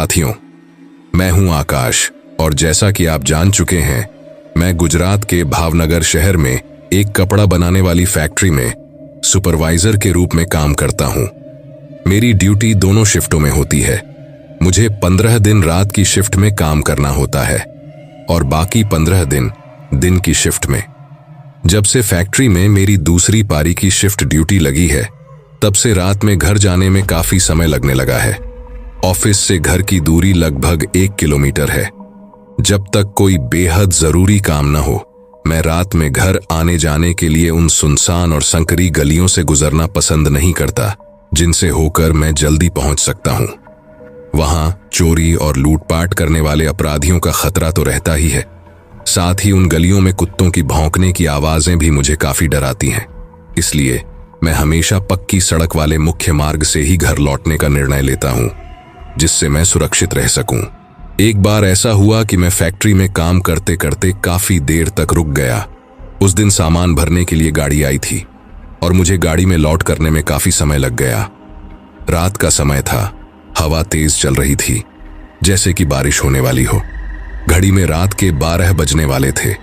साथियों, मैं हूं आकाश और जैसा कि आप जान चुके हैं, मैं गुजरात के भावनगर शहर में एक कपड़ा बनाने वाली फैक्ट्री में सुपरवाइजर के रूप में काम करता हूं। मेरी ड्यूटी दोनों शिफ्टों में होती है। मुझे 15 दिन रात की शिफ्ट में काम करना होता है और बाकी 15 दिन दिन की शिफ्ट में। जब से फैक्ट्री में मेरी दूसरी पारी की शिफ्ट ड्यूटी लगी है, तब से रात में घर जाने में काफी समय लगने लगा है। ऑफिस से घर की दूरी लगभग 1 किलोमीटर है। जब तक कोई बेहद जरूरी काम न हो, मैं रात में घर आने जाने के लिए उन सुनसान और संकरी गलियों से गुजरना पसंद नहीं करता, जिनसे होकर मैं जल्दी पहुंच सकता हूं। वहां चोरी और लूटपाट करने वाले अपराधियों का खतरा तो रहता ही है, साथ ही उन गलियों में कुत्तों की भौंकने की आवाजें भी मुझे काफी डराती हैं। इसलिए मैं हमेशा पक्की सड़क वाले मुख्य मार्ग से ही घर लौटने का निर्णय लेता हूं, जिससे मैं सुरक्षित रह सकूं। एक बार ऐसा हुआ कि मैं फैक्ट्री में काम करते करते काफी देर तक रुक गया। उस दिन सामान भरने के लिए गाड़ी आई थी और मुझे गाड़ी में लौट करने में काफी समय लग गया। रात का समय था, हवा तेज चल रही थी, जैसे कि बारिश होने वाली हो। घड़ी में रात के 12 बजने वाले थे।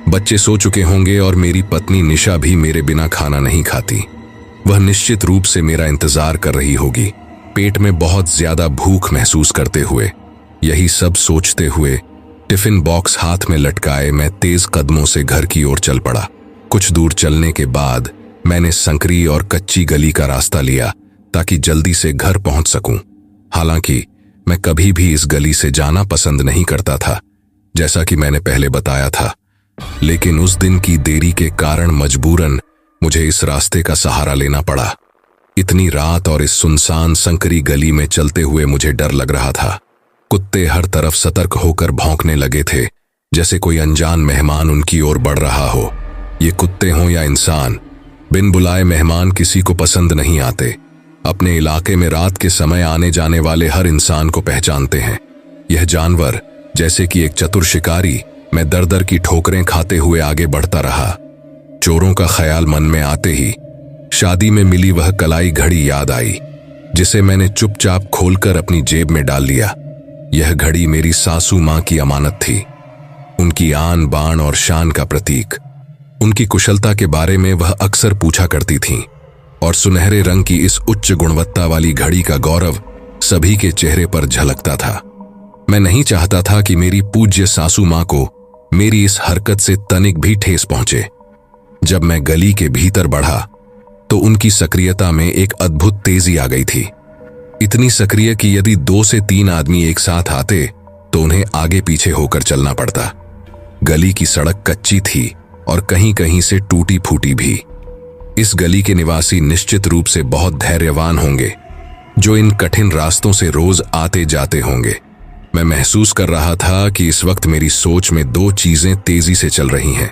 बच्चे सो चुके होंगे और मेरी पत्नी निशा भी मेरे बिना खाना नहीं खाती। वह निश्चित रूप से मेरा इंतजार कर रही होगी, पेट में बहुत ज्यादा भूख महसूस करते हुए। यही सब सोचते हुए टिफिन बॉक्स हाथ में लटकाए मैं तेज कदमों से घर की ओर चल पड़ा। कुछ दूर चलने के बाद मैंने संकरी और कच्ची गली का रास्ता लिया ताकि जल्दी से घर पहुंच सकूं। हालांकि मैं कभी भी इस गली से जाना पसंद नहीं करता था, जैसा कि मैंने पहले बताया था, लेकिन उस दिन की देरी के कारण मजबूरन मुझे इस रास्ते का सहारा लेना पड़ा। इतनी रात और इस सुनसान संकरी गली में चलते हुए मुझे डर लग रहा था। कुत्ते हर तरफ सतर्क होकर भौंकने लगे थे, जैसे कोई अनजान मेहमान उनकी ओर बढ़ रहा हो। ये कुत्ते हों या इंसान, बिन बुलाए मेहमान किसी को पसंद नहीं आते। अपने इलाके में रात के समय आने जाने वाले हर इंसान को पहचानते हैं। यह जानवर जैसे कि एक चतुर शिकारी मैं दर दर की ठोकरें खाते हुए आगे बढ़ता रहा। चोरों का ख्याल मन में आते ही शादी में मिली वह कलाई घड़ी याद आई, जिसे मैंने चुपचाप खोलकर अपनी जेब में डाल लिया। यह घड़ी मेरी सासू मां की अमानत थी, उनकी आन बान और शान का प्रतीक। उनकी कुशलता के बारे में वह अक्सर पूछा करती थीं और सुनहरे रंग की इस उच्च गुणवत्ता वाली घड़ी का गौरव सभी के चेहरे पर झलकता था। मैं नहीं चाहता था कि मेरी पूज्य सासू मां को मेरी इस हरकत से तनिक भी ठेस पहुंचे। जब मैं गली के भीतर बढ़ा तो उनकी सक्रियता में एक अद्भुत तेजी आ गई थी। इतनी सक्रिय कि यदि 2 से 3 आदमी एक साथ आते तो उन्हें आगे पीछे होकर चलना पड़ता। गली की सड़क कच्ची थी और कहीं कहीं से टूटी फूटी भी। इस गली के निवासी निश्चित रूप से बहुत धैर्यवान होंगे, जो इन कठिन रास्तों से रोज आते जाते होंगे। मैं महसूस कर रहा था कि इस वक्त मेरी सोच में 2 चीजें तेजी से चल रही हैं।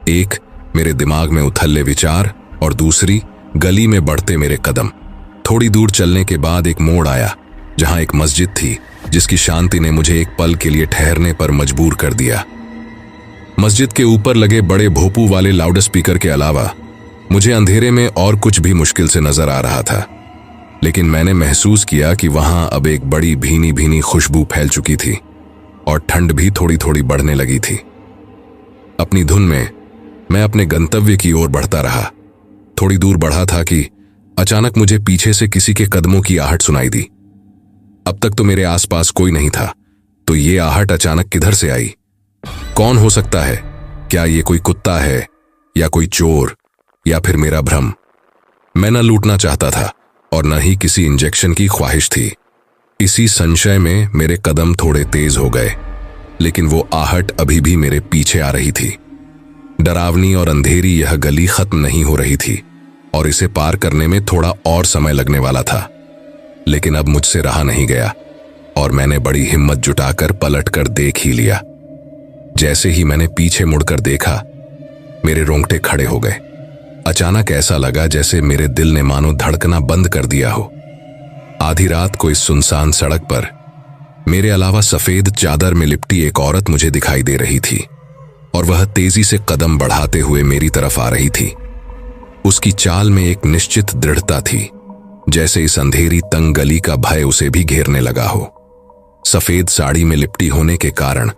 एक, मेरे दिमाग में उथल्ले विचार, और दूसरी, गली में बढ़ते मेरे कदम। थोड़ी दूर चलने के बाद एक मोड़ आया, जहां एक मस्जिद थी, जिसकी शांति ने मुझे एक पल के लिए ठहरने पर मजबूर कर दिया। मस्जिद के ऊपर लगे बड़े भोपू वाले लाउड स्पीकर के अलावा मुझे अंधेरे में और कुछ भी मुश्किल से नजर आ रहा था, लेकिन मैंने महसूस किया कि वहां अब एक बड़ी भीनी भीनी खुशबू फैल चुकी थी और ठंड भी थोड़ी थोड़ी बढ़ने लगी थी। अपनी धुन में मैं अपने गंतव्य की ओर बढ़ता रहा। थोड़ी दूर बढ़ा था कि अचानक मुझे पीछे से किसी के कदमों की आहट सुनाई दी। अब तक तो मेरे आसपास कोई नहीं था, तो ये आहट अचानक किधर से आई? कौन हो सकता है? क्या ये कोई कुत्ता है या कोई चोर या फिर मेरा भ्रम? मैं न लूटना चाहता था और न ही किसी इंजेक्शन की ख्वाहिश थी। इसी संशय में मेरे कदम थोड़े तेज हो गए, लेकिन वो आहट अभी भी मेरे पीछे आ रही थी। डरावनी और अंधेरी यह गली खत्म नहीं हो रही थी और इसे पार करने में थोड़ा और समय लगने वाला था, लेकिन अब मुझसे रहा नहीं गया और मैंने बड़ी हिम्मत जुटाकर पलटकर देख ही लिया। जैसे ही मैंने पीछे मुड़कर देखा, मेरे रोंगटे खड़े हो गए। अचानक ऐसा लगा जैसे मेरे दिल ने मानो धड़कना बंद कर दिया हो। आधी रात को इस सुनसान सड़क पर मेरे अलावा सफेद चादर में लिपटी एक औरत मुझे दिखाई दे रही थी और वह तेजी से कदम बढ़ाते हुए मेरी तरफ आ रही थी। उसकी चाल में एक निश्चित दृढ़ता थी, जैसे इस अंधेरी तंग गली का भय उसे भी घेरने लगा हो। सफेद साड़ी में लिपटी होने के कारण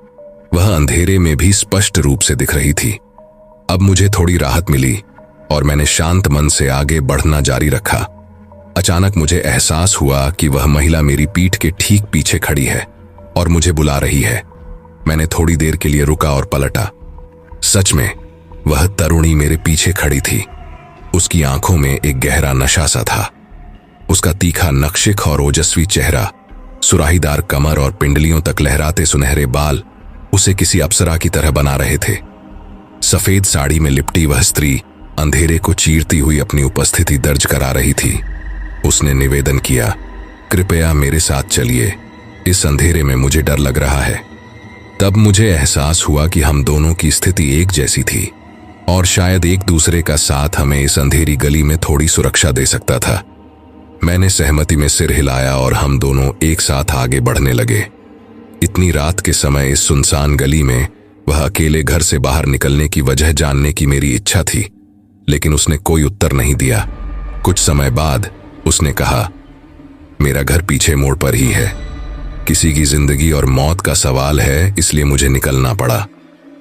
वह अंधेरे में भी स्पष्ट रूप से दिख रही थी। अब मुझे थोड़ी राहत मिली और मैंने शांत मन से आगे बढ़ना जारी रखा। अचानक मुझे एहसास हुआ कि वह महिला मेरी पीठ के ठीक पीछे खड़ी है और मुझे बुला रही है। मैंने थोड़ी देर के लिए रुका और पलटा। सच में वह तरुणी मेरे पीछे खड़ी थी। उसकी आंखों में एक गहरा नशा सा था। उसका तीखा नक्शिक और ओजस्वी चेहरा, सुराहीदार कमर और पिंडलियों तक लहराते सुनहरे बाल उसे किसी अप्सरा की तरह बना रहे थे। सफेद साड़ी में लिपटी वह स्त्री अंधेरे को चीरती हुई अपनी उपस्थिति दर्ज करा रही थी। उसने निवेदन किया, कृपया मेरे साथ चलिए, इस अंधेरे में मुझे डर लग रहा है। तब मुझे एहसास हुआ कि हम दोनों की स्थिति एक जैसी थी और शायद एक दूसरे का साथ हमें इस अंधेरी गली में थोड़ी सुरक्षा दे सकता था। मैंने सहमति में सिर हिलाया और हम दोनों एक साथ आगे बढ़ने लगे। इतनी रात के समय इस सुनसान गली में वह अकेले घर से बाहर निकलने की वजह जानने की मेरी इच्छा थी, लेकिन उसने कोई उत्तर नहीं दिया। कुछ समय बाद उसने कहा, मेरा घर पीछे मोड़ पर ही है। किसी की जिंदगी और मौत का सवाल है, इसलिए मुझे निकलना पड़ा।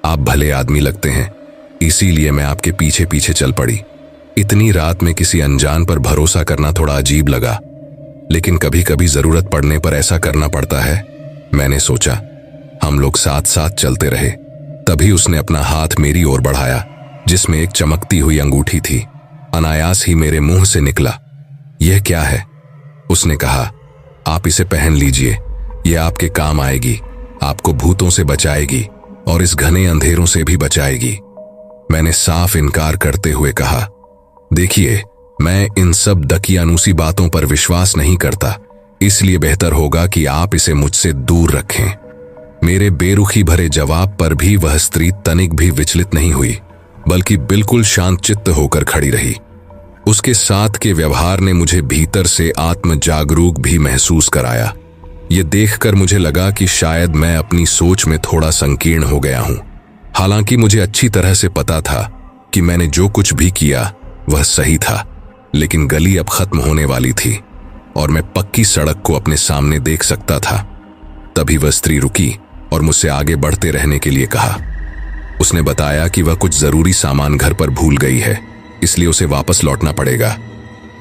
आप भले आदमी लगते हैं, इसीलिए मैं आपके पीछे पीछे चल पड़ी। इतनी रात में किसी अनजान पर भरोसा करना थोड़ा अजीब लगा, लेकिन कभी कभी जरूरत पड़ने पर ऐसा करना पड़ता है, मैंने सोचा। हम लोग साथ साथ चलते रहे। तभी उसने अपना हाथ मेरी ओर बढ़ाया, जिसमें एक चमकती हुई अंगूठी थी। अनायास ही मेरे मुंह से निकला, यह क्या है? उसने कहा, आप इसे पहन लीजिए, यह आपके काम आएगी, आपको भूतों से बचाएगी और इस घने अंधेरों से भी बचाएगी। मैंने साफ इनकार करते हुए कहा, देखिए, मैं इन सब दकियानूसी बातों पर विश्वास नहीं करता, इसलिए बेहतर होगा कि आप इसे मुझसे दूर रखें। मेरे बेरुखी भरे जवाब पर भी वह स्त्री तनिक भी विचलित नहीं हुई, बल्कि बिल्कुल शांतचित्त होकर खड़ी रही। उसके साथ के व्यवहार ने मुझे भीतर से आत्म जागरूक भी महसूस कराया। ये देखकर मुझे लगा कि शायद मैं अपनी सोच में थोड़ा संकीर्ण हो गया हूं। हालांकि मुझे अच्छी तरह से पता था कि मैंने जो कुछ भी किया वह सही था, लेकिन गली अब खत्म होने वाली थी और मैं पक्की सड़क को अपने सामने देख सकता था। तभी वह स्त्री रुकी और मुझसे आगे बढ़ते रहने के लिए कहा। उसने बताया कि वह कुछ जरूरी सामान घर पर भूल गई है, इसलिए उसे वापस लौटना पड़ेगा।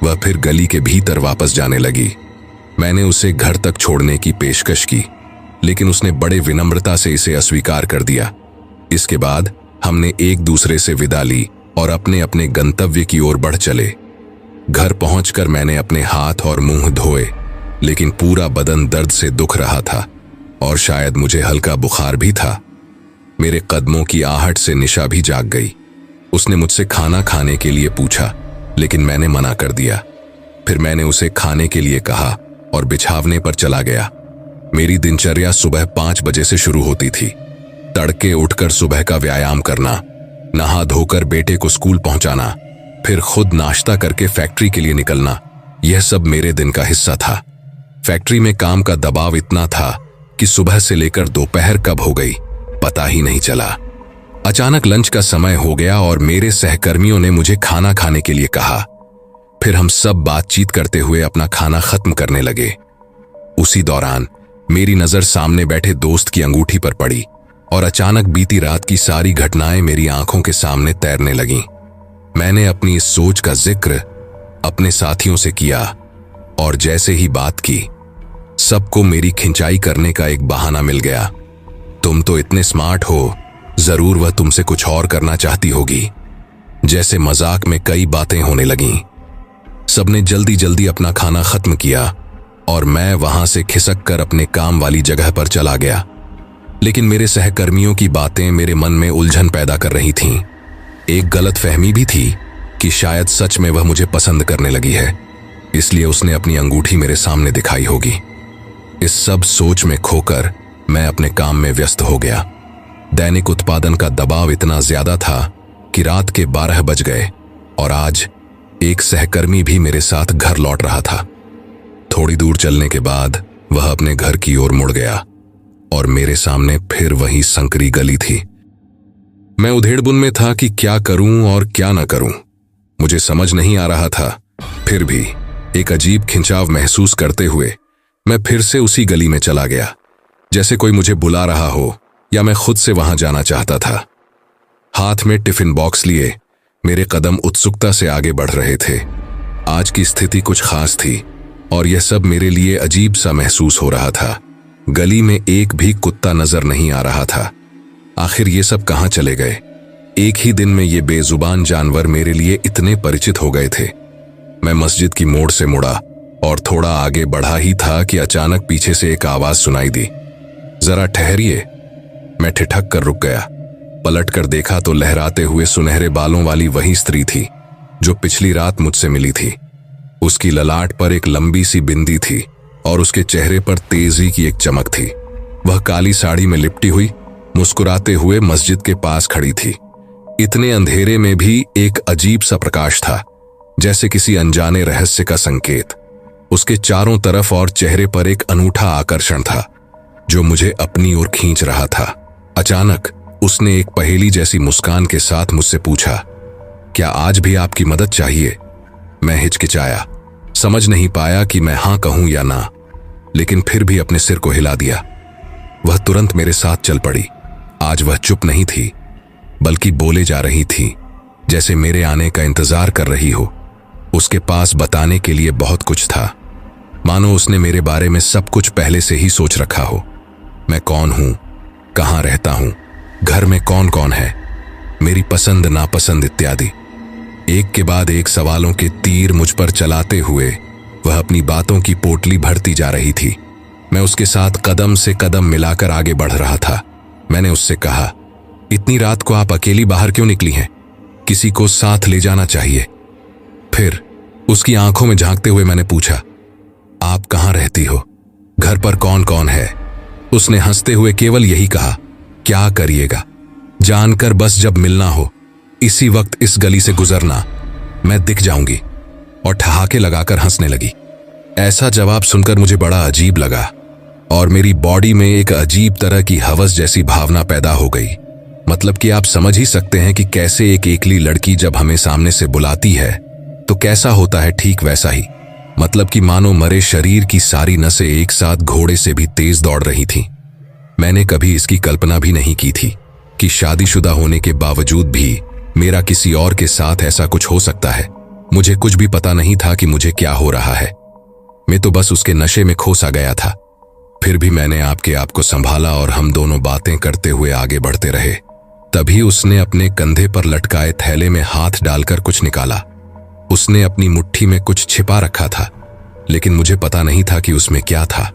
वह फिर गली के भीतर वापस जाने लगी। मैंने उसे घर तक छोड़ने की पेशकश की, लेकिन उसने बड़े विनम्रता से इसे अस्वीकार कर दिया। इसके बाद हमने एक दूसरे से विदा ली और अपने अपने गंतव्य की ओर बढ़ चले। घर पहुंचकर मैंने अपने हाथ और मुंह धोए, लेकिन पूरा बदन दर्द से दुख रहा था और शायद मुझे हल्का बुखार भी था। मेरे कदमों की आहट से निशा भी जाग गई। उसने मुझसे खाना खाने के लिए पूछा, लेकिन मैंने मना कर दिया। फिर मैंने उसे खाने के लिए कहा और बिछावने पर चला गया। मेरी दिनचर्या सुबह 5 बजे से शुरू होती थी। तड़के उठकर सुबह का व्यायाम करना, नहा धोकर बेटे को स्कूल पहुंचाना, फिर खुद नाश्ता करके फैक्ट्री के लिए निकलना, यह सब मेरे दिन का हिस्सा था। फैक्ट्री में काम का दबाव इतना था कि सुबह से लेकर दोपहर कब हो गई पता ही नहीं चला। अचानक लंच का समय हो गया और मेरे सहकर्मियों ने मुझे खाना खाने के लिए कहा। फिर हम सब बातचीत करते हुए अपना खाना खत्म करने लगे। उसी दौरान मेरी नजर सामने बैठे दोस्त की अंगूठी पर पड़ी और अचानक बीती रात की सारी घटनाएं मेरी आंखों के सामने तैरने लगीं। मैंने अपनी इस सोच का जिक्र अपने साथियों से किया और जैसे ही बात की, सबको मेरी खिंचाई करने का एक बहाना मिल गया। तुम तो इतने स्मार्ट हो, जरूर वह तुमसे कुछ और करना चाहती होगी। जैसे मजाक में कई बातें होने लगीं। सबने जल्दी जल्दी अपना खाना खत्म किया और मैं वहां से खिसक कर अपने काम वाली जगह पर चला गया। लेकिन मेरे सहकर्मियों की बातें मेरे मन में उलझन पैदा कर रही थीं। एक गलतफहमी भी थी कि शायद सच में वह मुझे पसंद करने लगी है, इसलिए उसने अपनी अंगूठी मेरे सामने दिखाई होगी। इस सब सोच में खोकर मैं अपने काम में व्यस्त हो गया। दैनिक उत्पादन का दबाव इतना ज्यादा था कि रात के 12 बज गए और आज एक सहकर्मी भी मेरे साथ घर लौट रहा था। थोड़ी दूर चलने के बाद वह अपने घर की ओर मुड़ गया और मेरे सामने फिर वही संकरी गली थी। मैं उधेड़बुन में था कि क्या करूं और क्या न करूं, मुझे समझ नहीं आ रहा था। फिर भी एक अजीब खिंचाव महसूस करते हुए मैं फिर से उसी गली में चला गया। जैसे कोई मुझे बुला रहा हो या मैं खुद से वहां जाना चाहता था। हाथ में टिफिन बॉक्स लिए मेरे कदम उत्सुकता से आगे बढ़ रहे थे। आज की स्थिति कुछ खास थी और यह सब मेरे लिए अजीब सा महसूस हो रहा था। गली में एक भी कुत्ता नजर नहीं आ रहा था। आखिर ये सब कहां चले गए? एक ही दिन में ये बेजुबान जानवर मेरे लिए इतने परिचित हो गए थे। मैं मस्जिद की मोड़ से मुड़ा और थोड़ा आगे बढ़ा ही था कि अचानक पीछे से एक आवाज सुनाई दी, जरा ठहरिए। मैं ठिठक कर रुक गया। पलट कर देखा तो लहराते हुए सुनहरे बालों वाली वही स्त्री थी जो पिछली रात मुझसे मिली थी। उसकी ललाट पर एक लंबी सी बिंदी थी और उसके चेहरे पर तेजी की एक चमक थी। वह काली साड़ी में लिपटी हुई मुस्कुराते हुए मस्जिद के पास खड़ी थी। इतने अंधेरे में भी एक अजीब सा प्रकाश था, जैसे किसी अनजाने रहस्य का संकेत। उसके चारों तरफ और चेहरे पर एक अनूठा आकर्षण था जो मुझे अपनी ओर खींच रहा था। अचानक उसने एक पहेली जैसी मुस्कान के साथ मुझसे पूछा, क्या आज भी आपकी मदद चाहिए? मैं हिचकिचाया, समझ नहीं पाया कि मैं हां कहूं या ना, लेकिन फिर भी अपने सिर को हिला दिया। वह तुरंत मेरे साथ चल पड़ी। आज वह चुप नहीं थी, बल्कि बोले जा रही थी, जैसे मेरे आने का इंतजार कर रही हो। उसके पास बताने के लिए बहुत कुछ था, मानो उसने मेरे बारे में सब कुछ पहले से ही सोच रखा हो। मैं कौन हूं, कहां रहता हूं, घर में कौन कौन है, मेरी पसंद नापसंद इत्यादि। एक के बाद एक सवालों के तीर मुझ पर चलाते हुए वह अपनी बातों की पोटली भरती जा रही थी। मैं उसके साथ कदम से कदम मिलाकर आगे बढ़ रहा था। मैंने उससे कहा, इतनी रात को आप अकेली बाहर क्यों निकली हैं? किसी को साथ ले जाना चाहिए। फिर उसकी आंखों में झांकते हुए मैंने पूछा, आप कहां रहती हो? घर पर कौन कौन है? उसने हंसते हुए केवल यही कहा, क्या करिएगा, जानकर बस जब मिलना हो इसी वक्त इस गली से गुजरना, मैं दिख जाऊंगी। और ठहाके लगाकर हंसने लगी। ऐसा जवाब सुनकर मुझे बड़ा अजीब लगा और मेरी बॉडी में एक अजीब तरह की हवस जैसी भावना पैदा हो गई। मतलब कि आप समझ ही सकते हैं कि कैसे एक एकली लड़की जब हमें सामने से बुलाती है तो कैसा होता है, ठीक वैसा ही। मतलब कि मानो मरे शरीर की सारी नसें एक साथ घोड़े से भी तेज दौड़ रही थीं। मैंने कभी इसकी कल्पना भी नहीं की थी कि शादीशुदा होने के बावजूद भी मेरा किसी और के साथ ऐसा कुछ हो सकता है। मुझे कुछ भी पता नहीं था कि मुझे क्या हो रहा है। मैं तो बस उसके नशे में खो सा गया था। फिर भी मैंने आप को संभाला और हम दोनों बातें करते हुए आगे बढ़ते रहे। तभी उसने अपने कंधे पर लटकाए थैले में हाथ डालकर कुछ निकाला। उसने अपनी मुट्ठी में कुछ छिपा रखा था, लेकिन मुझे पता नहीं था कि उसमें क्या था।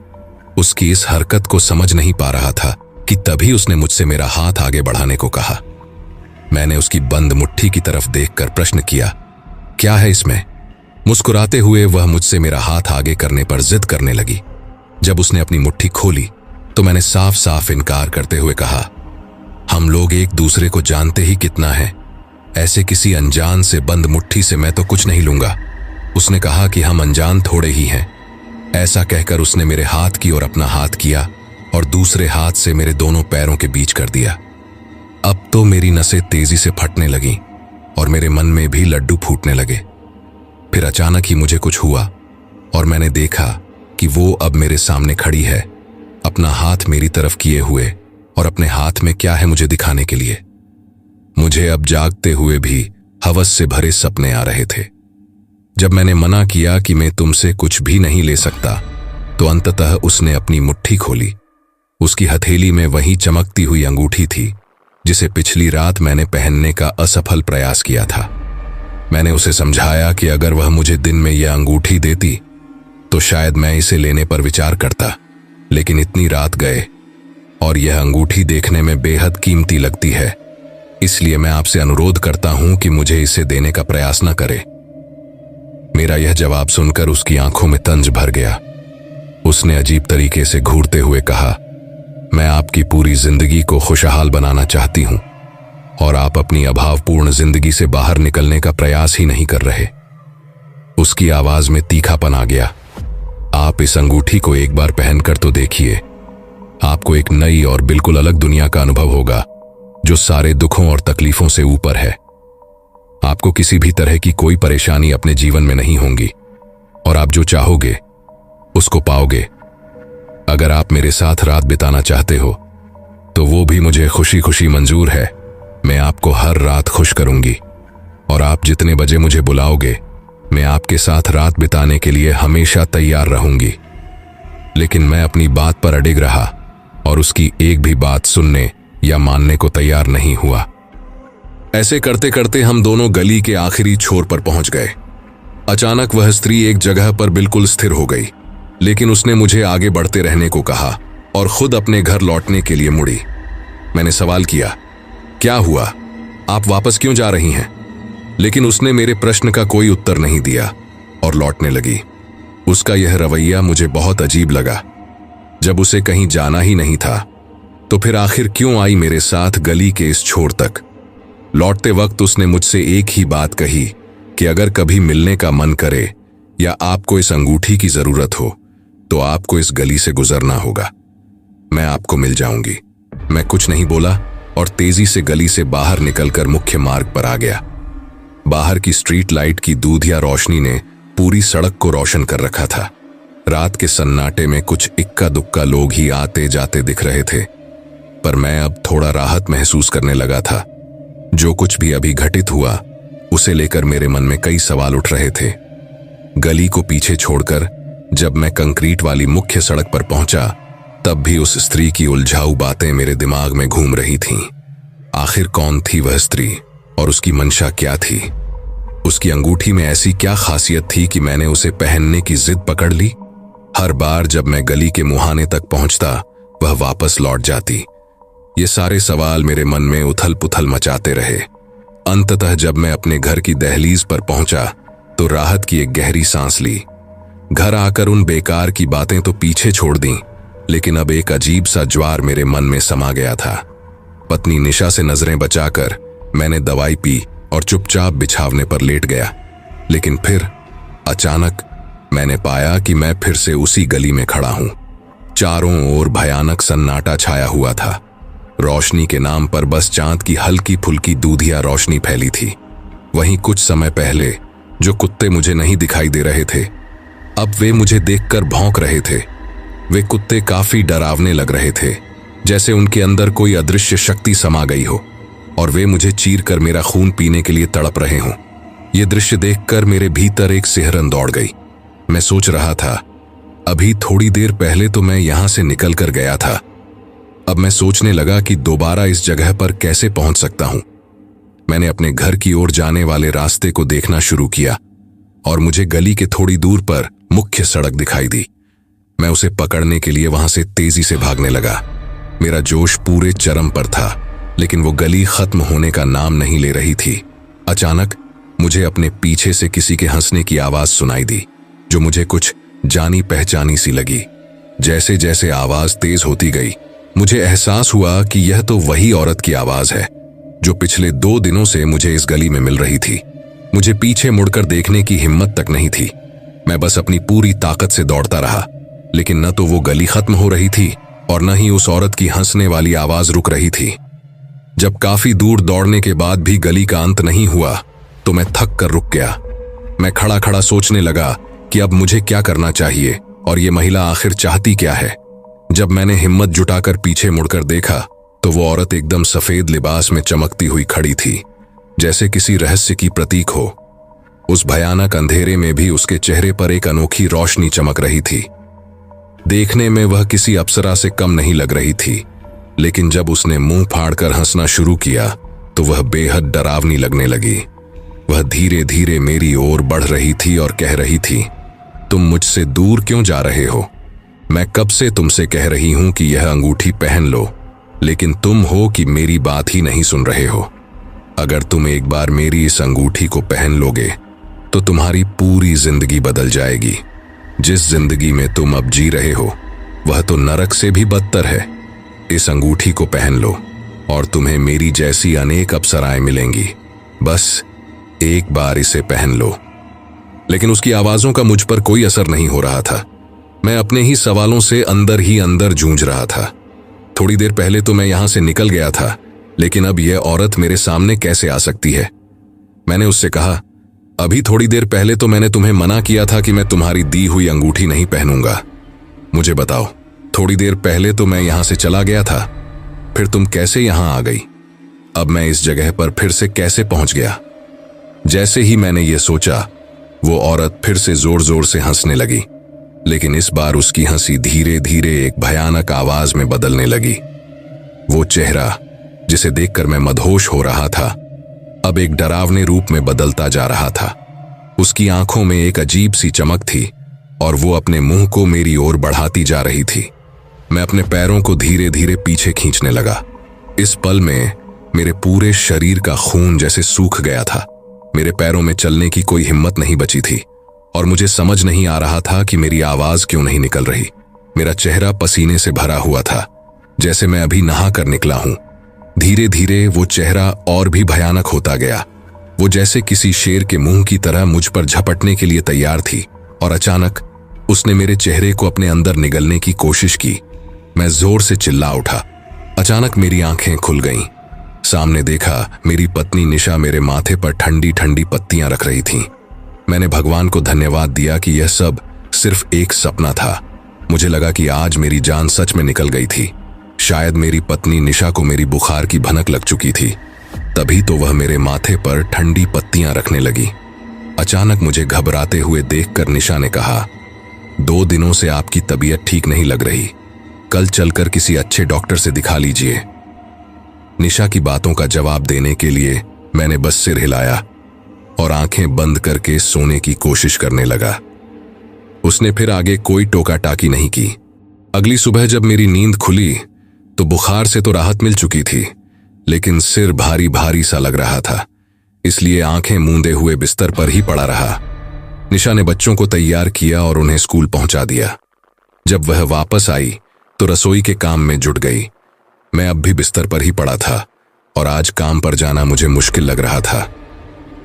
उसकी इस हरकत को समझ नहीं पा रहा था कि तभी उसने मुझसे मेरा हाथ आगे बढ़ाने को कहा। मैंने उसकी बंद मुट्ठी की तरफ देखकर प्रश्न किया, क्या है इसमें? मुस्कुराते हुए वह मुझसे मेरा हाथ आगे करने पर जिद करने लगी। जब उसने अपनी मुट्ठी खोली तो मैंने साफ साफ इनकार करते हुए कहा, हम लोग एक दूसरे को जानते ही कितना है, ऐसे किसी अनजान से बंद मुट्ठी से मैं तो कुछ नहीं लूंगा। उसने कहा कि हम अनजान थोड़े ही हैं। ऐसा कहकर उसने मेरे हाथ की ओर अपना हाथ किया और दूसरे हाथ से मेरे दोनों पैरों के बीच कर दिया। अब तो मेरी नसें तेजी से फटने लगीं और मेरे मन में भी लड्डू फूटने लगे। फिर अचानक ही मुझे कुछ हुआ और मैंने देखा कि वो अब मेरे सामने खड़ी है, अपना हाथ मेरी तरफ किए हुए, और अपने हाथ में क्या है मुझे दिखाने के लिए। मुझे अब जागते हुए भी हवस से भरे सपने आ रहे थे। जब मैंने मना किया कि मैं तुमसे कुछ भी नहीं ले सकता, तो अंततः उसने अपनी मुट्ठी खोली। उसकी हथेली में वही चमकती हुई अंगूठी थी जिसे पिछली रात मैंने पहनने का असफल प्रयास किया था। मैंने उसे समझाया कि अगर वह मुझे दिन में यह अंगूठी देती तो शायद मैं इसे लेने पर विचार करता, लेकिन इतनी रात गए और यह अंगूठी देखने में बेहद कीमती लगती है, इसलिए मैं आपसे अनुरोध करता हूं कि मुझे इसे देने का प्रयास न करें। मेरा यह जवाब सुनकर उसकी आंखों में तंज भर गया। उसने अजीब तरीके से घूरते हुए कहा, मैं आपकी पूरी जिंदगी को खुशहाल बनाना चाहती हूं और आप अपनी अभावपूर्ण जिंदगी से बाहर निकलने का प्रयास ही नहीं कर रहे। उसकी आवाज में तीखापन आ गया। आप इस अंगूठी को एक बार पहनकर तो देखिए, आपको एक नई और बिल्कुल अलग दुनिया का अनुभव होगा जो सारे दुखों और तकलीफों से ऊपर है। आपको किसी भी तरह की कोई परेशानी अपने जीवन में नहीं होंगी और आप जो चाहोगे उसको पाओगे। अगर आप मेरे साथ रात बिताना चाहते हो तो वो भी मुझे खुशी खुशी मंजूर है। मैं आपको हर रात खुश करूंगी और आप जितने बजे मुझे बुलाओगे मैं आपके साथ रात बिताने के लिए हमेशा तैयार रहूंगी। लेकिन मैं अपनी बात पर अडिग रहा और उसकी एक भी बात सुनने या मानने को तैयार नहीं हुआ। ऐसे करते करते हम दोनों गली के आखिरी छोर पर पहुंच गए। अचानक वह स्त्री एक जगह पर बिल्कुल स्थिर हो गई, लेकिन उसने मुझे आगे बढ़ते रहने को कहा और खुद अपने घर लौटने के लिए मुड़ी। मैंने सवाल किया, क्या हुआ, आप वापस क्यों जा रही हैं? लेकिन उसने मेरे प्रश्न का कोई उत्तर नहीं दिया और लौटने लगी। उसका यह रवैया मुझे बहुत अजीब लगा। जब उसे कहीं जाना ही नहीं था तो फिर आखिर क्यों आई मेरे साथ गली के इस छोर तक? लौटते वक्त उसने मुझसे एक ही बात कही कि अगर कभी मिलने का मन करे या आपको इस अंगूठी की जरूरत हो तो आपको इस गली से गुजरना होगा। मैं आपको मिल जाऊंगी। मैं कुछ नहीं बोला और तेजी से गली से बाहर निकलकर मुख्य मार्ग पर आ गया। बाहर की स्ट्रीट लाइट की दूधिया रोशनी ने पूरी सड़क को रोशन कर रखा था। रात के सन्नाटे में कुछ इक्का दुक्का लोग ही आते जाते दिख रहे थे, पर मैं अब थोड़ा राहत महसूस करने लगा था। जो कुछ भी अभी घटित हुआ उसे लेकर मेरे मन में कई सवाल उठ रहे थे। गली को पीछे छोड़कर जब मैं कंक्रीट वाली मुख्य सड़क पर पहुंचा तब भी उस स्त्री की उलझाऊ बातें मेरे दिमाग में घूम रही थीं। आखिर कौन थी वह स्त्री और उसकी मंशा क्या थी? उसकी अंगूठी में ऐसी क्या खासियत थी कि मैंने उसे पहनने की जिद पकड़ ली? हर बार जब मैं गली के मुहाने तक पहुंचता वह वापस लौट जाती। ये सारे सवाल मेरे मन में उथल पुथल मचाते रहे। अंततः जब मैं अपने घर की दहलीज पर पहुंचा तो राहत की एक गहरी सांस ली। घर आकर उन बेकार की बातें तो पीछे छोड़ दी, लेकिन अब एक अजीब सा ज्वार मेरे मन में समा गया था। पत्नी निशा से नजरें बचाकर मैंने दवाई पी और चुपचाप बिछावने पर लेट गया। लेकिन फिर अचानक मैंने पाया कि मैं फिर से उसी गली में खड़ा हूं। चारों ओर भयानक सन्नाटा छाया हुआ था। रोशनी के नाम पर बस चांद की हल्की फुल्की दूधिया रोशनी फैली थी। वहीं कुछ समय पहले जो कुत्ते मुझे नहीं दिखाई दे रहे थे, अब वे मुझे देखकर भौंक रहे थे। वे कुत्ते काफी डरावने लग रहे थे, जैसे उनके अंदर कोई अदृश्य शक्ति समा गई हो और वे मुझे चीरकर मेरा खून पीने के लिए तड़प रहे हों। ये दृश्य देखकर मेरे भीतर एक सिहरन दौड़ गई। मैं सोच रहा था, अभी थोड़ी देर पहले तो मैं यहां से निकल कर गया था। अब मैं सोचने लगा कि दोबारा इस जगह पर कैसे पहुंच सकता हूं। मैंने अपने घर की ओर जाने वाले रास्ते को देखना शुरू किया और मुझे गली के थोड़ी दूर पर मुख्य सड़क दिखाई दी। मैं उसे पकड़ने के लिए वहां से तेजी से भागने लगा। मेरा जोश पूरे चरम पर था, लेकिन वो गली खत्म होने का नाम नहीं ले रही थी। अचानक मुझे अपने पीछे से किसी के हंसने की आवाज सुनाई दी, जो मुझे कुछ जानी पहचानी सी लगी। जैसे जैसे आवाज तेज होती गई, मुझे एहसास हुआ कि यह तो वही औरत की आवाज है जो पिछले 2 दिनों से मुझे इस गली में मिल रही थी। मुझे पीछे मुड़कर देखने की हिम्मत तक नहीं थी। मैं बस अपनी पूरी ताकत से दौड़ता रहा, लेकिन न तो वो गली खत्म हो रही थी और न ही उस औरत की हंसने वाली आवाज रुक रही थी। जब काफी दूर दौड़ने के बाद भी गली का अंत नहीं हुआ तो मैं थक कर रुक गया। मैं खड़ा खड़ा सोचने लगा कि अब मुझे क्या करना चाहिए और ये महिला आखिर चाहती क्या है। जब मैंने हिम्मत जुटाकर पीछे मुड़कर देखा तो वो औरत एकदम सफेद लिबास में चमकती हुई खड़ी थी, जैसे किसी रहस्य की प्रतीक हो। उस भयानक अंधेरे में भी उसके चेहरे पर एक अनोखी रोशनी चमक रही थी। देखने में वह किसी अप्सरा से कम नहीं लग रही थी, लेकिन जब उसने मुंह फाड़कर हंसना शुरू किया तो वह बेहद डरावनी लगने लगी। वह धीरे धीरे मेरी ओर बढ़ रही थी और कह रही थी, तुम मुझसे दूर क्यों जा रहे हो? मैं कब से तुमसे कह रही हूं कि यह अंगूठी पहन लो, लेकिन तुम हो कि मेरी बात ही नहीं सुन रहे हो। अगर तुम एक बार मेरी इस अंगूठी को पहन लोगे तो तुम्हारी पूरी जिंदगी बदल जाएगी। जिस जिंदगी में तुम अब जी रहे हो वह तो नरक से भी बदतर है। इस अंगूठी को पहन लो और तुम्हें मेरी जैसी अनेक अप्सराएं मिलेंगी। बस एक बार इसे पहन लो। लेकिन उसकी आवाजों का मुझ पर कोई असर नहीं हो रहा था। मैं अपने ही सवालों से अंदर ही अंदर जूझ रहा था। थोड़ी देर पहले तो मैं यहां से निकल गया था, लेकिन अब यह औरत मेरे सामने कैसे आ सकती है? मैंने उससे कहा, अभी थोड़ी देर पहले तो मैंने तुम्हें मना किया था कि मैं तुम्हारी दी हुई अंगूठी नहीं पहनूंगा। मुझे बताओ, थोड़ी देर पहले तो मैं यहां से चला गया था, फिर तुम कैसे यहां आ गई? अब मैं इस जगह पर फिर से कैसे पहुंच गया? जैसे ही मैंने ये सोचा, वो औरत फिर से जोर जोर से हंसने लगी, लेकिन इस बार उसकी हंसी धीरे धीरे एक भयानक आवाज में बदलने लगी। वो चेहरा जिसे देखकर मैं मदहोश हो रहा था, अब एक डरावने रूप में बदलता जा रहा था। उसकी आंखों में एक अजीब सी चमक थी और वो अपने मुंह को मेरी ओर बढ़ाती जा रही थी। मैं अपने पैरों को धीरे धीरे पीछे खींचने लगा। इस पल में मेरे पूरे शरीर का खून जैसे सूख गया था। मेरे पैरों में चलने की कोई हिम्मत नहीं बची थी और मुझे समझ नहीं आ रहा था कि मेरी आवाज क्यों नहीं निकल रही। मेरा चेहरा पसीने से भरा हुआ था, जैसे मैं अभी नहा कर निकला हूं। धीरे धीरे वो चेहरा और भी भयानक होता गया। वो जैसे किसी शेर के मुंह की तरह मुझ पर झपटने के लिए तैयार थी और अचानक उसने मेरे चेहरे को अपने अंदर निगलने की कोशिश की। मैं जोर से चिल्ला उठा। अचानक मेरी आंखें खुल गईं। सामने देखा, मेरी पत्नी निशा मेरे माथे पर ठंडी ठंडी पत्तियां रख रही थीं। मैंने भगवान को धन्यवाद दिया कि यह सब सिर्फ एक सपना था। मुझे लगा कि आज मेरी जान सच में निकल गई थी। शायद मेरी पत्नी निशा को मेरी बुखार की भनक लग चुकी थी, तभी तो वह मेरे माथे पर ठंडी पत्तियां रखने लगी। अचानक मुझे घबराते हुए देखकर निशा ने कहा, 2 दिनों से आपकी तबीयत ठीक नहीं लग रही, कल चलकर किसी अच्छे डॉक्टर से दिखा लीजिए। निशा की बातों का जवाब देने के लिए मैंने बस सिर हिलाया और आंखें बंद करके सोने की कोशिश करने लगा। उसने फिर आगे कोई टोका टाकी नहीं की। अगली सुबह जब मेरी नींद खुली तो बुखार से तो राहत मिल चुकी थी, लेकिन सिर भारी भारी सा लग रहा था, इसलिए आंखें मूंदे हुए बिस्तर पर ही पड़ा रहा। निशा ने बच्चों को तैयार किया और उन्हें स्कूल पहुंचा दिया। जब वह वापस आई तो रसोई के काम में जुट गई। मैं अब भी बिस्तर पर ही पड़ा था और आज काम पर जाना मुझे मुश्किल लग रहा था।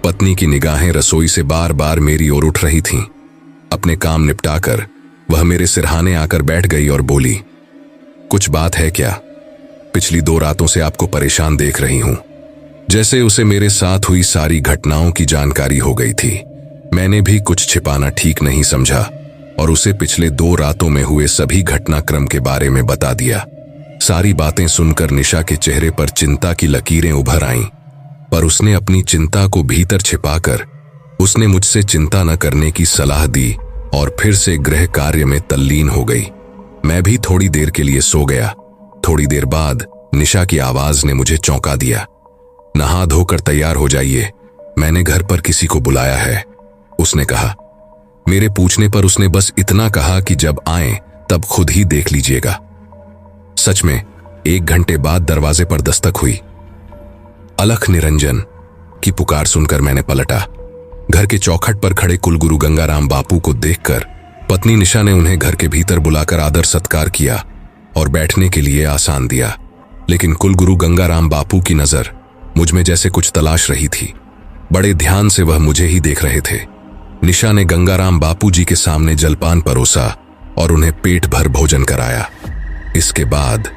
पत्नी की निगाहें रसोई से बार बार मेरी ओर उठ रही थीं। अपने काम निपटाकर वह मेरे सिरहाने आकर बैठ गई और बोली, कुछ बात है क्या? पिछली 2 रातों से आपको परेशान देख रही हूं। जैसे उसे मेरे साथ हुई सारी घटनाओं की जानकारी हो गई थी। मैंने भी कुछ छिपाना ठीक नहीं समझा और उसे पिछले 2 रातों में हुए सभी घटनाक्रम के बारे में बता दिया। सारी बातें सुनकर निशा के चेहरे पर चिंता की लकीरें उभर आईं, पर उसने अपनी चिंता को भीतर छिपाकर उसने मुझसे चिंता न करने की सलाह दी और फिर से गृह कार्य में तल्लीन हो गई। मैं भी थोड़ी देर के लिए सो गया। थोड़ी देर बाद निशा की आवाज ने मुझे चौंका दिया। नहा धोकर तैयार हो जाइए, मैंने घर पर किसी को बुलाया है, उसने कहा। मेरे पूछने पर उसने बस इतना कहा कि जब आए तब खुद ही देख लीजिएगा। सच में 1 घंटे बाद दरवाजे पर दस्तक हुई। अलख निरंजन की पुकार सुनकर मैंने पलटा। घर के चौखट पर खड़े कुलगुरु गंगाराम बापू को देखकर पत्नी निशा ने उन्हें घर के भीतर बुलाकर आदर सत्कार किया और बैठने के लिए आसान दिया। लेकिन कुलगुरु गंगाराम बापू की नजर मुझ में जैसे कुछ तलाश रही थी। बड़े ध्यान से वह मुझे ही देख रहे थे। निशा ने गंगाराम बापू जी के सामने जलपान परोसा और उन्हें पेट भर भोजन कराया। इसके बाद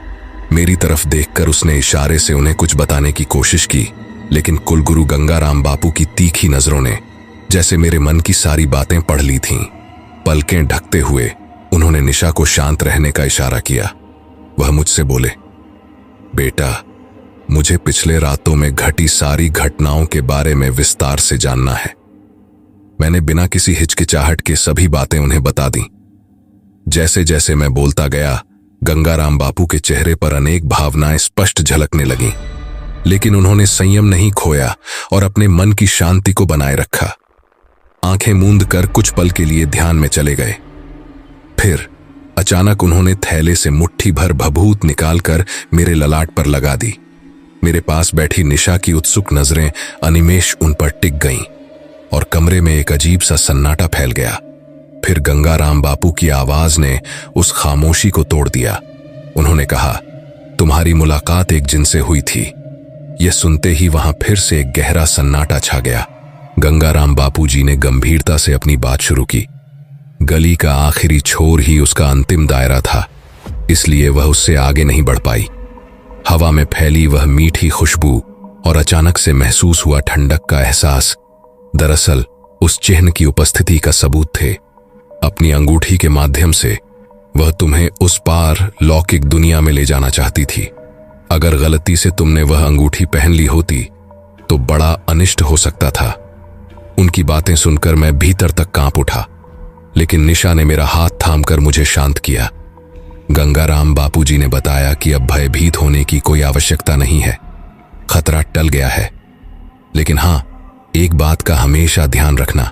मेरी तरफ देखकर उसने इशारे से उन्हें कुछ बताने की कोशिश की, लेकिन कुलगुरु गंगाराम बापू की तीखी नजरों ने जैसे मेरे मन की सारी बातें पढ़ ली थीं। पलकें ढकते हुए उन्होंने निशा को शांत रहने का इशारा किया। वह मुझसे बोले, बेटा, मुझे पिछले रातों में घटी सारी घटनाओं के बारे में विस्तार से जानना है। मैंने बिना किसी हिचकिचाहट के सभी बातें उन्हें बता दी। जैसे जैसे मैं बोलता गया, गंगाराम बापू के चेहरे पर अनेक भावनाएं स्पष्ट झलकने लगीं, लेकिन उन्होंने संयम नहीं खोया और अपने मन की शांति को बनाए रखा। आंखें मूंद कर कुछ पल के लिए ध्यान में चले गए। फिर अचानक उन्होंने थैले से मुट्ठी भर भभूत निकालकर मेरे ललाट पर लगा दी। मेरे पास बैठी निशा की उत्सुक नजरें अनिमेष उन पर टिक गईं और कमरे में एक अजीब सा सन्नाटा फैल गया। फिर गंगाराम बापू की आवाज ने उस खामोशी को तोड़ दिया। उन्होंने कहा, तुम्हारी मुलाकात एक जिन से हुई थी। यह सुनते ही वहां फिर से एक गहरा सन्नाटा छा गया। गंगाराम बापू जी ने गंभीरता से अपनी बात शुरू की। गली का आखिरी छोर ही उसका अंतिम दायरा था, इसलिए वह उससे आगे नहीं बढ़ पाई। हवा में फैली वह मीठी खुशबू और अचानक से महसूस हुआ ठंडक का एहसास दरअसल उस चिन्ह की उपस्थिति का सबूत थे। अपनी अंगूठी के माध्यम से वह तुम्हें उस पार लौकिक दुनिया में ले जाना चाहती थी। अगर गलती से तुमने वह अंगूठी पहन ली होती तो बड़ा अनिष्ट हो सकता था। उनकी बातें सुनकर मैं भीतर तक कांप उठा, लेकिन निशा ने मेरा हाथ थामकर मुझे शांत किया। गंगाराम बापूजी ने बताया कि अब भयभीत होने की कोई आवश्यकता नहीं है, खतरा टल गया है। लेकिन हां, एक बात का हमेशा ध्यान रखना,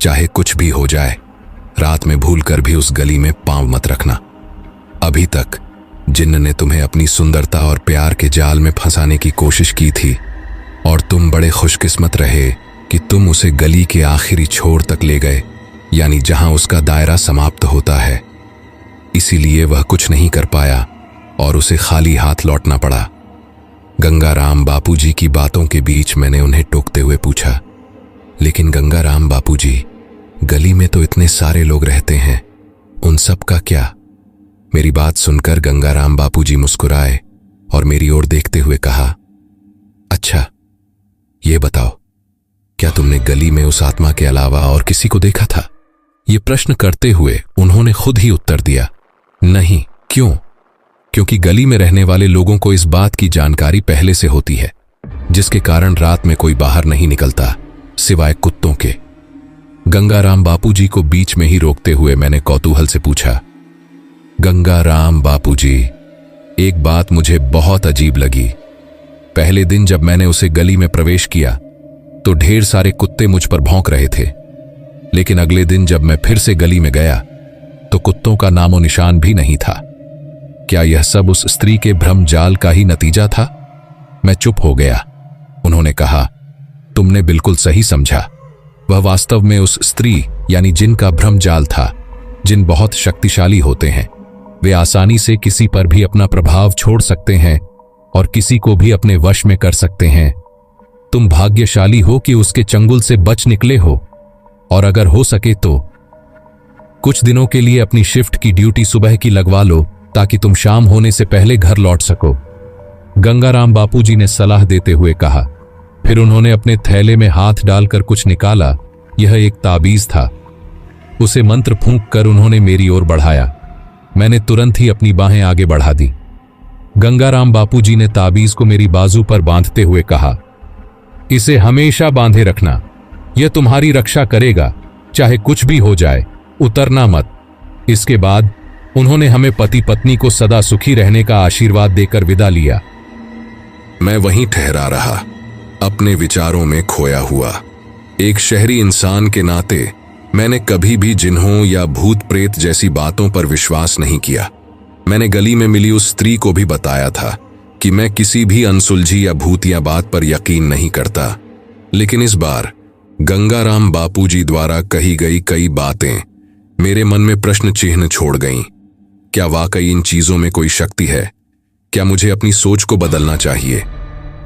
चाहे कुछ भी हो जाए, रात में भूलकर भी उस गली में पांव मत रखना। अभी तक जिन्न ने तुम्हें अपनी सुंदरता और प्यार के जाल में फंसाने की कोशिश की थी, और तुम बड़े खुशकिस्मत रहे कि तुम उसे गली के आखिरी छोर तक ले गए, यानी जहां उसका दायरा समाप्त होता है। इसीलिए वह कुछ नहीं कर पाया और उसे खाली हाथ लौटना पड़ा। गंगाराम बापूजी की बातों के बीच मैंने उन्हें टोकते हुए पूछा, लेकिन गंगाराम बापूजी, गली में तो इतने सारे लोग रहते हैं, उन सब का क्या? मेरी बात सुनकर गंगाराम बापूजी मुस्कुराए और मेरी ओर देखते हुए कहा, अच्छा, ये बताओ, क्या तुमने गली में उस आत्मा के अलावा और किसी को देखा था? ये प्रश्न करते हुए उन्होंने खुद ही उत्तर दिया, नहीं। क्यों? क्योंकि गली में रहने वाले लोगों को इस बात की जानकारी पहले से होती है, जिसके कारण रात में कोई बाहर नहीं निकलता सिवाय कुत्तों के। गंगाराम बापूजी को बीच में ही रोकते हुए मैंने कौतूहल से पूछा, गंगाराम बापूजी, एक बात मुझे बहुत अजीब लगी। पहले दिन जब मैंने उसे गली में प्रवेश किया तो ढेर सारे कुत्ते मुझ पर भौंक रहे थे, लेकिन अगले दिन जब मैं फिर से गली में गया तो कुत्तों का नामो निशान भी नहीं था। क्या यह सब उस स्त्री के भ्रम जाल का ही नतीजा था? मैं चुप हो गया। उन्होंने कहा, तुमने बिल्कुल सही समझा। वह वास्तव में उस स्त्री यानी जिन का भ्रम जाल था। जिन बहुत शक्तिशाली होते हैं, वे आसानी से किसी पर भी अपना प्रभाव छोड़ सकते हैं और किसी को भी अपने वश में कर सकते हैं। तुम भाग्यशाली हो कि उसके चंगुल से बच निकले हो, और अगर हो सके तो कुछ दिनों के लिए अपनी शिफ्ट की ड्यूटी सुबह की लगवा लो, ताकि तुम शाम होने से पहले घर लौट सको। गंगाराम बापूजी ने सलाह देते हुए कहा। फिर उन्होंने अपने थैले में हाथ डालकर कुछ निकाला। यह एक ताबीज था। उसे मंत्र फूंक कर उन्होंने मेरी ओर बढ़ाया। मैंने तुरंत ही अपनी बाहें आगे बढ़ा दी। गंगाराम बापूजी ने ताबीज को मेरी बाजू पर बांधते हुए कहा, इसे हमेशा बांधे रखना, यह तुम्हारी रक्षा करेगा, चाहे कुछ भी हो जाए, उतरना मत। इसके बाद उन्होंने हमें पति पत्नी को सदा सुखी रहने का आशीर्वाद देकर विदा लिया। मैं वहीं ठहरा रहा, अपने विचारों में खोया हुआ। एक शहरी इंसान के नाते मैंने कभी भी जिन्हों या भूत प्रेत जैसी बातों पर विश्वास नहीं किया। मैंने गली में मिली उस स्त्री को भी बताया था कि मैं किसी भी अनसुलझी या भूतिया बात पर यकीन नहीं करता। लेकिन इस बार गंगाराम बापूजी द्वारा कही गई कई बातें मेरे मन में प्रश्न चिन्ह छोड़ गईं। क्या वाकई इन चीजों में कोई शक्ति है? क्या मुझे अपनी सोच को बदलना चाहिए?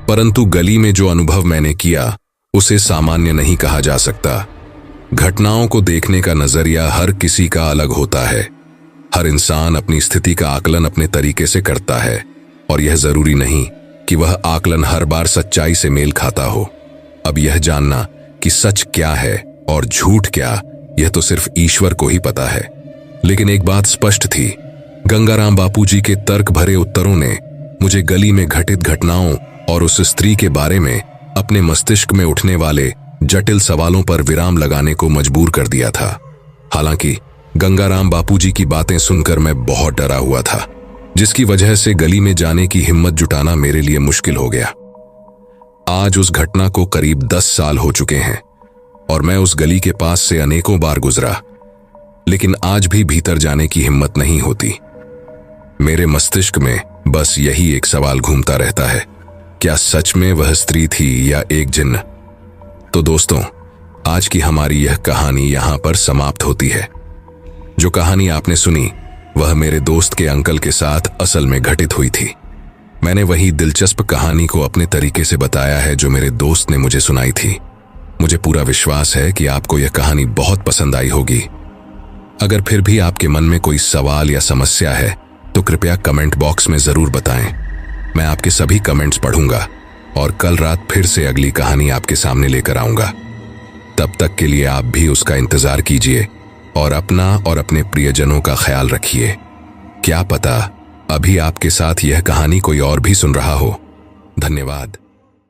परंतु गली में जो अनुभव मैंने किया उसे सामान्य नहीं कहा जा सकता। घटनाओं को देखने का नजरिया हर किसी का अलग होता है। हर इंसान अपनी स्थिति का आकलन अपने तरीके से करता है, और यह जरूरी नहीं कि वह आकलन हर बार सच्चाई से मेल खाता हो। अब यह जानना कि सच क्या है और झूठ क्या, यह तो सिर्फ ईश्वर को ही पता है। लेकिन एक बात स्पष्ट थी, गंगाराम बापूजी के तर्क भरे उत्तरों ने मुझे गली में घटित घटनाओं और उस स्त्री के बारे में अपने मस्तिष्क में उठने वाले जटिल सवालों पर विराम लगाने को मजबूर कर दिया था। हालांकि गंगाराम बापूजी की बातें सुनकर मैं बहुत डरा हुआ था, जिसकी वजह से गली में जाने की हिम्मत जुटाना मेरे लिए मुश्किल हो गया। आज उस घटना को करीब 10 साल हो चुके हैं और मैं उस गली के पास से अनेकों बार गुजरा, लेकिन आज भी भीतर जाने की हिम्मत नहीं होती। मेरे मस्तिष्क में बस यही एक सवाल घूमता रहता है, क्या सच में वह स्त्री थी या एक जिन्न? तो दोस्तों, आज की हमारी यह कहानी यहां पर समाप्त होती है। जो कहानी आपने सुनी वह मेरे दोस्त के अंकल के साथ असल में घटित हुई थी। मैंने वही दिलचस्प कहानी को अपने तरीके से बताया है जो मेरे दोस्त ने मुझे सुनाई थी। मुझे पूरा विश्वास है कि आपको यह कहानी बहुत पसंद आई होगी। अगर फिर भी आपके मन में कोई सवाल या समस्या है तो कृपया कमेंट बॉक्स में जरूर बताएं। मैं आपके सभी कमेंट्स पढ़ूंगा और कल रात फिर से अगली कहानी आपके सामने लेकर आऊंगा। तब तक के लिए आप भी उसका इंतजार कीजिए और अपना और अपने प्रियजनों का ख्याल रखिए। क्या पता अभी आपके साथ यह कहानी कोई और भी सुन रहा हो। धन्यवाद।